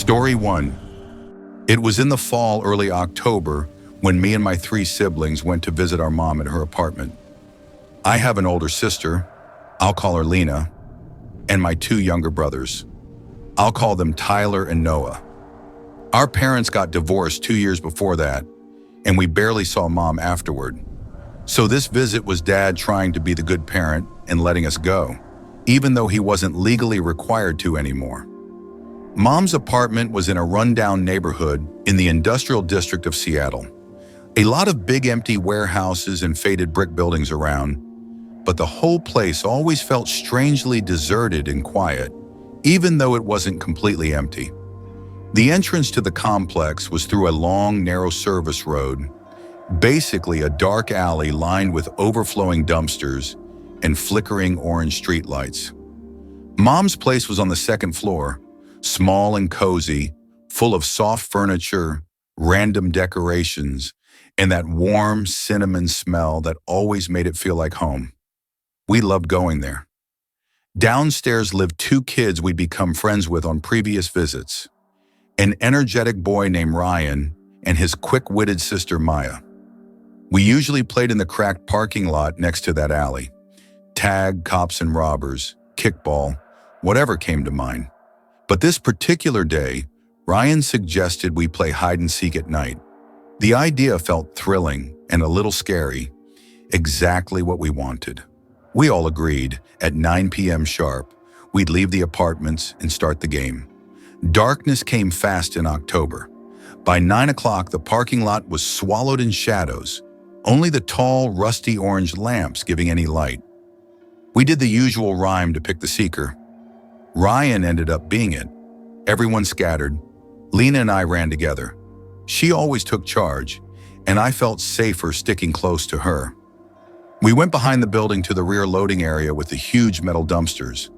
Story 1. It was in the fall, early October, when me and my 3 siblings went to visit our mom at her apartment. I have an older sister, I'll call her Lena, and my 2 younger brothers. I'll call them Tyler and Noah. Our parents got divorced 2 years before that, and we barely saw Mom afterward. So this visit was Dad trying to be the good parent and letting us go, even though he wasn't legally required to anymore. Mom's apartment was in a rundown neighborhood in the industrial district of Seattle. A lot of big empty warehouses and faded brick buildings around, but the whole place always felt strangely deserted and quiet, even though it wasn't completely empty. The entrance to the complex was through a long, narrow service road, basically a dark alley lined with overflowing dumpsters and flickering orange streetlights. Mom's place was on the 2nd floor, small and cozy, full of soft furniture, random decorations, and that warm cinnamon smell that always made it feel like home. We loved going there. Downstairs lived 2 kids we'd become friends with on previous visits, an energetic boy named Ryan and his quick-witted sister Maya. We usually played in the cracked parking lot next to that alley. Tag, cops and robbers, kickball, whatever came to mind. But this particular day, Ryan suggested we play hide and seek at night. The idea felt thrilling and a little scary, exactly what we wanted. We all agreed at 9 p.m. sharp, we'd leave the apartments and start the game. Darkness came fast in October. By 9 o'clock, the parking lot was swallowed in shadows, only the tall, rusty orange lamps giving any light. We did the usual rhyme to pick the seeker. Ryan ended up being it. Everyone scattered. Lena and I ran together. She always took charge, and I felt safer sticking close to her. We went behind the building to the rear loading area with the huge metal dumpsters.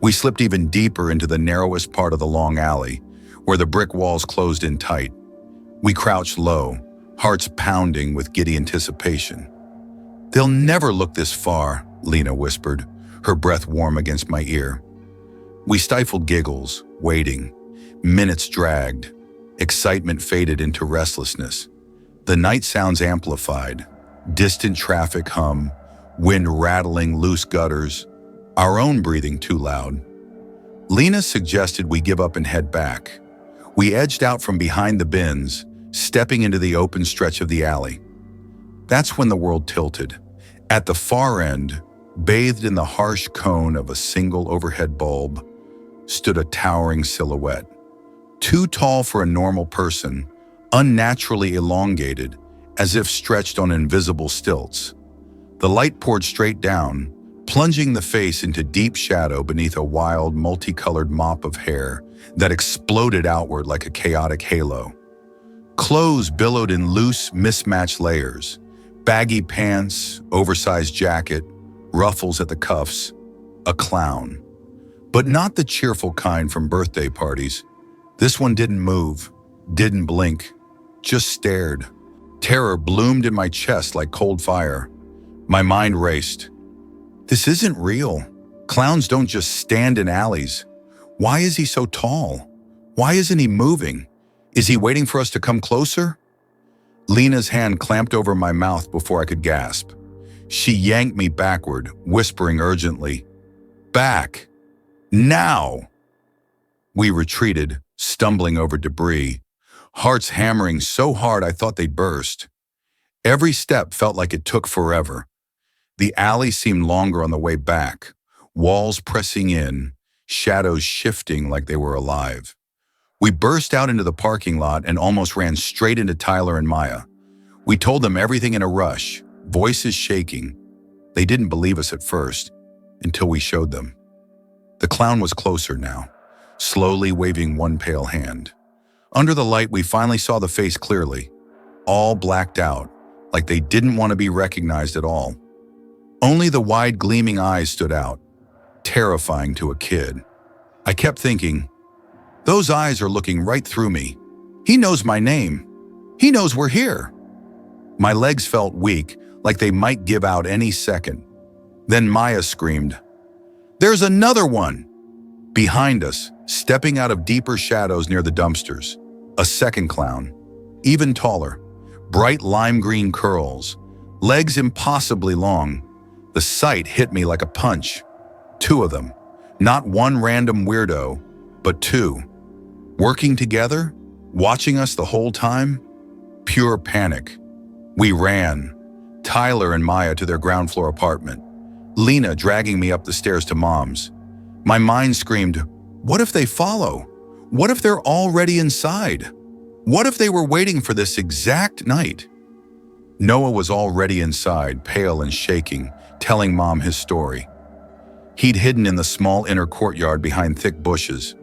We slipped even deeper into the narrowest part of the long alley, where the brick walls closed in tight. We crouched low, hearts pounding with giddy anticipation. "They'll never look this far," Lena whispered, her breath warm against my ear. We stifled giggles, waiting. Minutes dragged. Excitement faded into restlessness. The night sounds amplified. Distant traffic hum, wind rattling loose gutters, our own breathing too loud. Lena suggested we give up and head back. We edged out from behind the bins, stepping into the open stretch of the alley. That's when the world tilted. At the far end, bathed in the harsh cone of a single overhead bulb, stood a towering silhouette. Too tall for a normal person, unnaturally elongated, as if stretched on invisible stilts. The light poured straight down, plunging the face into deep shadow beneath a wild, multicolored mop of hair that exploded outward like a chaotic halo. Clothes billowed in loose, mismatched layers. Baggy pants, oversized jacket, ruffles at the cuffs. A clown. But not the cheerful kind from birthday parties. This one didn't move, didn't blink, just stared. Terror bloomed in my chest like cold fire. My mind raced. This isn't real. Clowns don't just stand in alleys. Why is he so tall? Why isn't he moving? Is he waiting for us to come closer? Lena's hand clamped over my mouth before I could gasp. She yanked me backward, whispering urgently, "Back! Now!" We retreated, stumbling over debris, hearts hammering so hard I thought they'd burst. Every step felt like it took forever. The alley seemed longer on the way back, walls pressing in, shadows shifting like they were alive. We burst out into the parking lot and almost ran straight into Tyler and Maya. We told them everything in a rush, voices shaking. They didn't believe us at first, until we showed them. The clown was closer now, slowly waving one pale hand. Under the light, we finally saw the face clearly, all blacked out, like they didn't want to be recognized at all. Only the wide gleaming eyes stood out, terrifying to a kid. I kept thinking, those eyes are looking right through me. He knows my name. He knows we're here. My legs felt weak, like they might give out any second. Then Maya screamed, "There's another one!" Behind us, stepping out of deeper shadows near the dumpsters. A second clown, even taller, bright lime green curls, legs impossibly long. The sight hit me like a punch. Two of them, not one random weirdo, but two. Working together, watching us the whole time. Pure panic. We ran, Tyler and Maya to their ground floor apartment, Lena dragging me up the stairs to Mom's. My mind screamed, what if they follow? What if they're already inside? What if they were waiting for this exact night? Noah was already inside, pale and shaking, telling Mom his story. He'd hidden in the small inner courtyard behind thick bushes,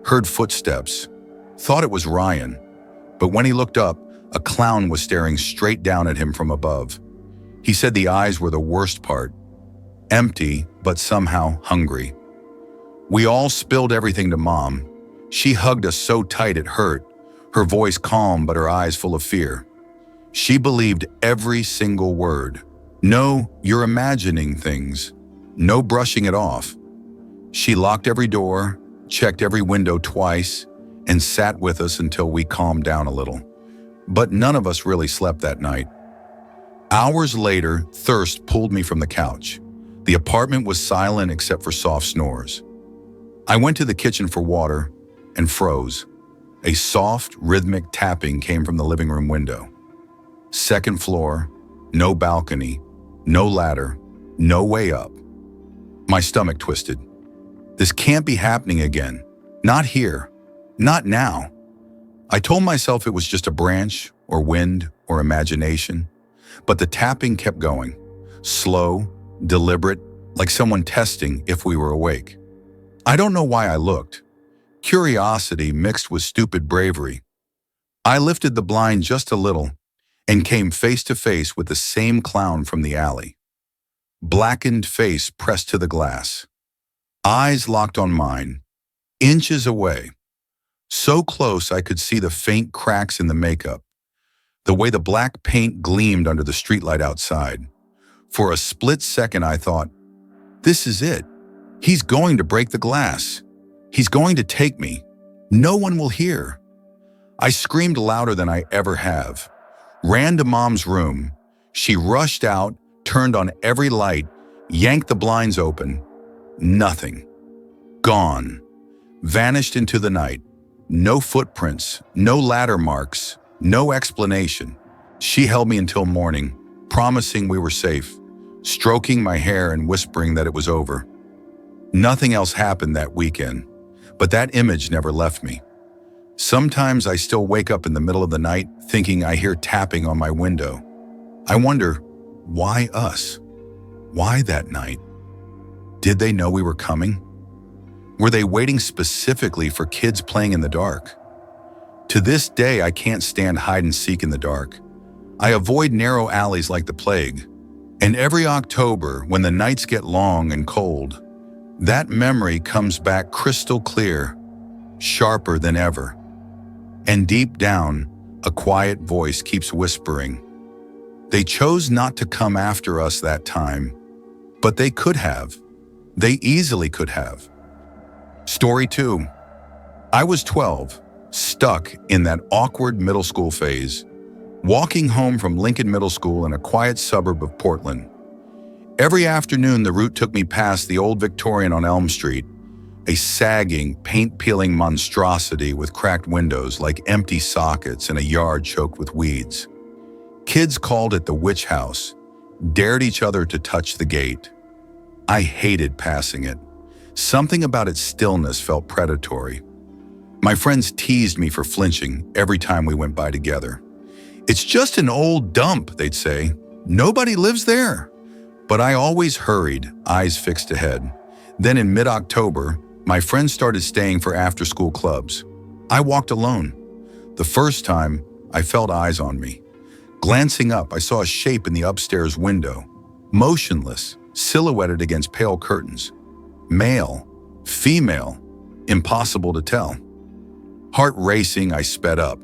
heard footsteps, thought it was Ryan, but when he looked up, a clown was staring straight down at him from above. He said the eyes were the worst part, empty but somehow hungry. We all spilled everything to Mom. She hugged us so tight it hurt, her voice calm but her eyes full of fear. She believed every single word. No, you're imagining things. No brushing it off. She locked every door, checked every window twice, and sat with us until we calmed down a little. But none of us really slept that night. Hours later, thirst pulled me from the couch. The apartment was silent except for soft snores. I went to the kitchen for water and froze. A soft, rhythmic tapping came from the living room window. Second floor, no balcony, no ladder, no way up. My stomach twisted. This can't be happening again. Not here. Not now. I told myself it was just a branch or wind or imagination, but the tapping kept going, slow, deliberate, like someone testing if we were awake. I don't know why I looked. Curiosity mixed with stupid bravery. I lifted the blind just a little and came face to face with the same clown from the alley. Blackened face pressed to the glass. Eyes locked on mine, inches away. So close I could see the faint cracks in the makeup, the way the black paint gleamed under the streetlight outside. For a split second I thought, this is it. He's going to break the glass. He's going to take me. No one will hear. I screamed louder than I ever have. Ran to Mom's room. She rushed out, turned on every light, yanked the blinds open. Nothing. Gone. Vanished into the night. No footprints, no ladder marks, no explanation. She held me until morning, promising we were safe, stroking my hair and whispering that it was over. Nothing else happened that weekend, but that image never left me. Sometimes I still wake up in the middle of the night thinking I hear tapping on my window. I wonder, why us? Why that night? Did they know we were coming? Were they waiting specifically for kids playing in the dark? To this day, I can't stand hide and seek in the dark. I avoid narrow alleys like the plague. And every October, when the nights get long and cold, that memory comes back crystal clear, sharper than ever. And deep down, a quiet voice keeps whispering. They chose not to come after us that time, but they could have. They easily could have. Story 2. I was 12, stuck in that awkward middle school phase, walking home from Lincoln Middle School in a quiet suburb of Portland. Every afternoon, the route took me past the old Victorian on Elm Street, a sagging, paint-peeling monstrosity with cracked windows like empty sockets and a yard choked with weeds. Kids called it the witch house, dared each other to touch the gate. I hated passing it. Something about its stillness felt predatory. My friends teased me for flinching every time we went by together. It's just an old dump, they'd say. Nobody lives there. But I always hurried, eyes fixed ahead. Then in mid-October, my friends started staying for after-school clubs. I walked alone. The first time, I felt eyes on me. Glancing up, I saw a shape in the upstairs window, motionless, silhouetted against pale curtains. Male, female, impossible to tell. Heart racing, I sped up.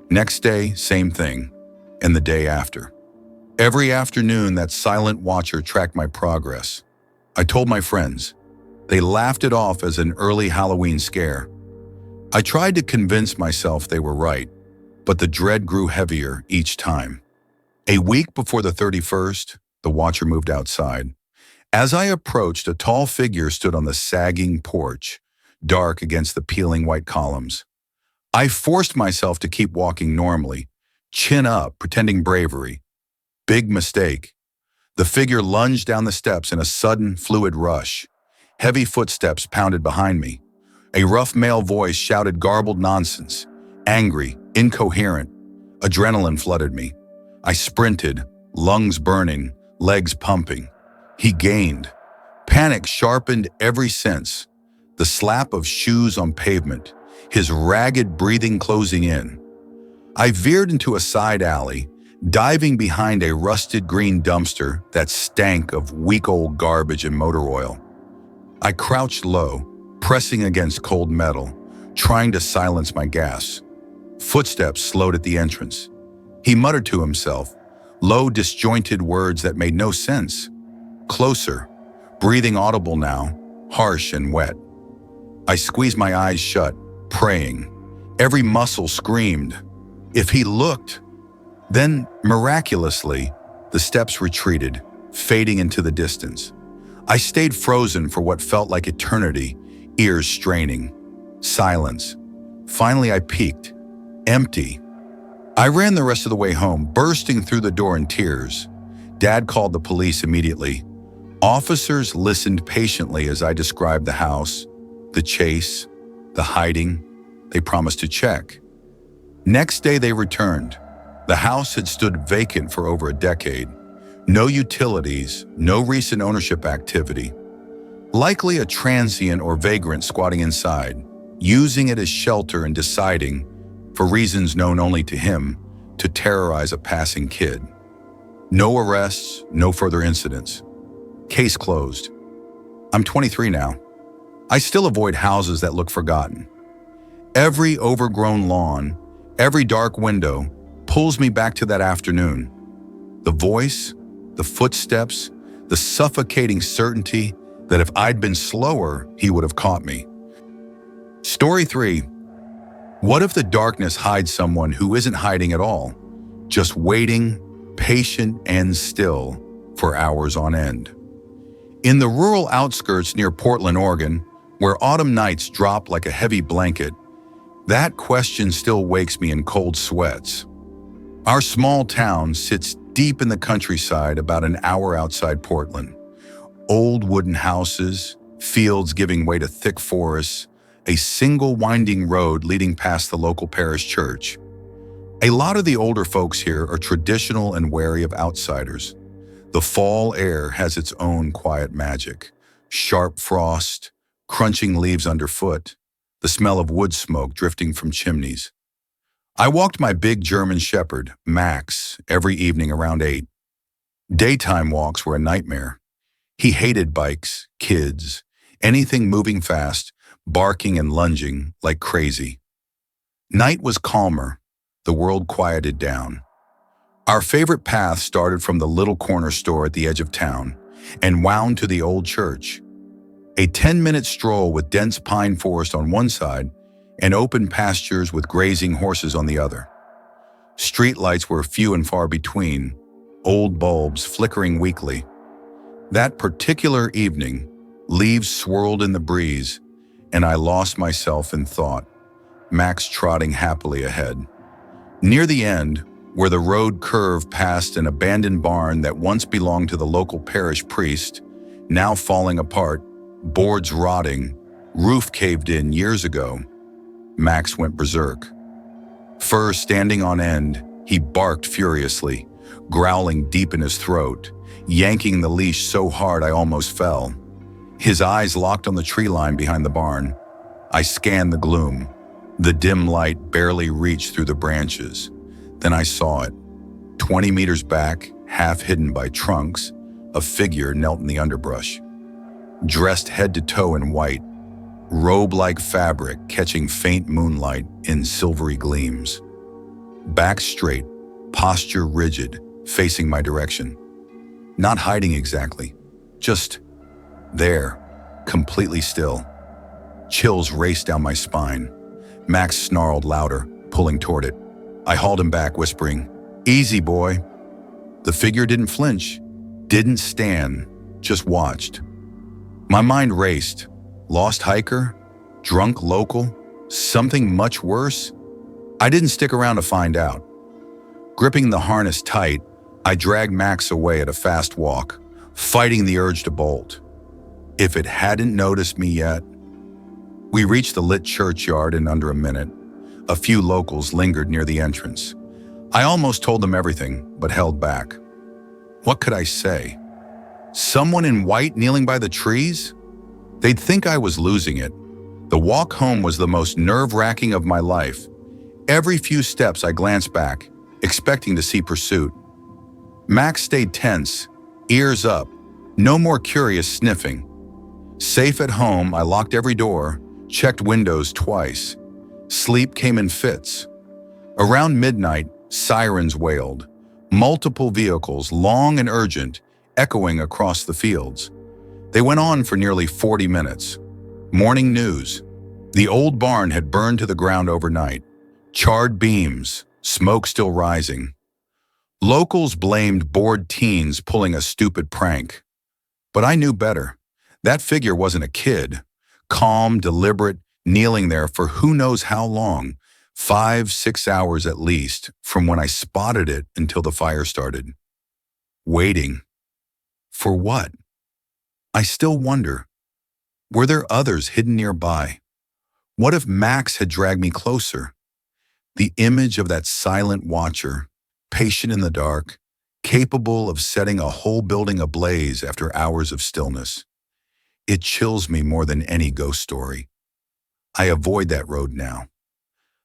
Next day, same thing, and the day after. Every afternoon, that silent watcher tracked my progress. I told my friends. They laughed it off as an early Halloween scare. I tried to convince myself they were right, but the dread grew heavier each time. A week before the 31st, the watcher moved outside. As I approached, a tall figure stood on the sagging porch, dark against the peeling white columns. I forced myself to keep walking normally, chin up, pretending bravery. Big mistake. The figure lunged down the steps in a sudden, fluid rush. Heavy footsteps pounded behind me. A rough male voice shouted garbled nonsense, angry, incoherent. Adrenaline flooded me. I sprinted, lungs burning, legs pumping. He gained. Panic sharpened every sense. The slap of shoes on pavement, his ragged breathing closing in. I veered into a side alley, diving behind a rusted green dumpster that stank of week-old garbage and motor oil. I crouched low, pressing against cold metal, trying to silence my gasps. Footsteps slowed at the entrance. He muttered to himself, low, disjointed words that made no sense. Closer, breathing audible now, harsh and wet. I squeezed my eyes shut, praying. Every muscle screamed. If he looked. Then, miraculously, the steps retreated, fading into the distance. I stayed frozen for what felt like eternity, ears straining. Silence. Finally, I peeked. Empty. I ran the rest of the way home, bursting through the door in tears. Dad called the police immediately. Officers listened patiently as I described the house, the chase, the hiding. They promised to check. Next day they returned. The house had stood vacant for over a decade. No utilities, no recent ownership activity. Likely a transient or vagrant squatting inside, using it as shelter and deciding, for reasons known only to him, to terrorize a passing kid. No arrests, no further incidents. Case closed. I'm 23 now. I still avoid houses that look forgotten. Every overgrown lawn, every dark window pulls me back to that afternoon. The voice, the footsteps, the suffocating certainty that if I'd been slower, he would have caught me. Story 3. What if the darkness hides someone who isn't hiding at all, just waiting, patient and still, for hours on end? In the rural outskirts near Portland, Oregon, where autumn nights drop like a heavy blanket, that question still wakes me in cold sweats. Our small town sits deep in the countryside about an hour outside Portland. Old wooden houses, fields giving way to thick forests, a single winding road leading past the local parish church. A lot of the older folks here are traditional and wary of outsiders. The fall air has its own quiet magic. Sharp frost, crunching leaves underfoot, the smell of wood smoke drifting from chimneys. I walked my big German shepherd, Max, every evening around 8. Daytime walks were a nightmare. He hated bikes, kids, anything moving fast, barking and lunging like crazy. Night was calmer. The world quieted down. Our favorite path started from the little corner store at the edge of town and wound to the old church. A 10-minute stroll with dense pine forest on one side and open pastures with grazing horses on the other. Streetlights were few and far between, old bulbs flickering weakly. That particular evening, leaves swirled in the breeze, and I lost myself in thought, Max trotting happily ahead. Near the end, where the road curved past an abandoned barn that once belonged to the local parish priest, now falling apart, boards rotting, roof caved in years ago, Max went berserk. Fur standing on end, he barked furiously, growling deep in his throat, yanking the leash so hard I almost fell. His eyes locked on the tree line behind the barn. I scanned the gloom. The dim light barely reached through the branches. Then I saw it. 20 meters back, half hidden by trunks, a figure knelt in the underbrush. Dressed head to toe in white, robe-like fabric catching faint moonlight in silvery gleams. Back straight, posture rigid, facing my direction. Not hiding exactly, just there, completely still. Chills raced down my spine. Max snarled louder, pulling toward it. I hauled him back, whispering, "Easy, boy." The figure didn't flinch, didn't stand, just watched. My mind raced. Lost hiker? Drunk local? Something much worse? I didn't stick around to find out. Gripping the harness tight, I dragged Max away at a fast walk, fighting the urge to bolt. If it hadn't noticed me yet. We reached the lit churchyard in under a minute. A few locals lingered near the entrance. I almost told them everything, but held back. What could I say? Someone in white kneeling by the trees? They'd think I was losing it. The walk home was the most nerve-wracking of my life. Every few steps I glanced back, expecting to see pursuit. Max stayed tense, ears up, no more curious sniffing. Safe at home, I locked every door, checked windows twice. Sleep came in fits. Around midnight, sirens wailed. Multiple vehicles, long and urgent, echoing across the fields. They went on for nearly 40 minutes. Morning news. The old barn had burned to the ground overnight. Charred beams, smoke still rising. Locals blamed bored teens pulling a stupid prank. But I knew better. That figure wasn't a kid. Calm, deliberate, kneeling there for who knows how long. 5, 6 hours at least, from when I spotted it until the fire started. Waiting. For what? I still wonder. Were there others hidden nearby? What if Max had dragged me closer? The image of that silent watcher, patient in the dark, capable of setting a whole building ablaze after hours of stillness. It chills me more than any ghost story. I avoid that road now.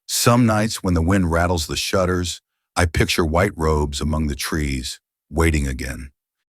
Some nights when the wind rattles the shutters, I picture white robes among the trees, waiting again.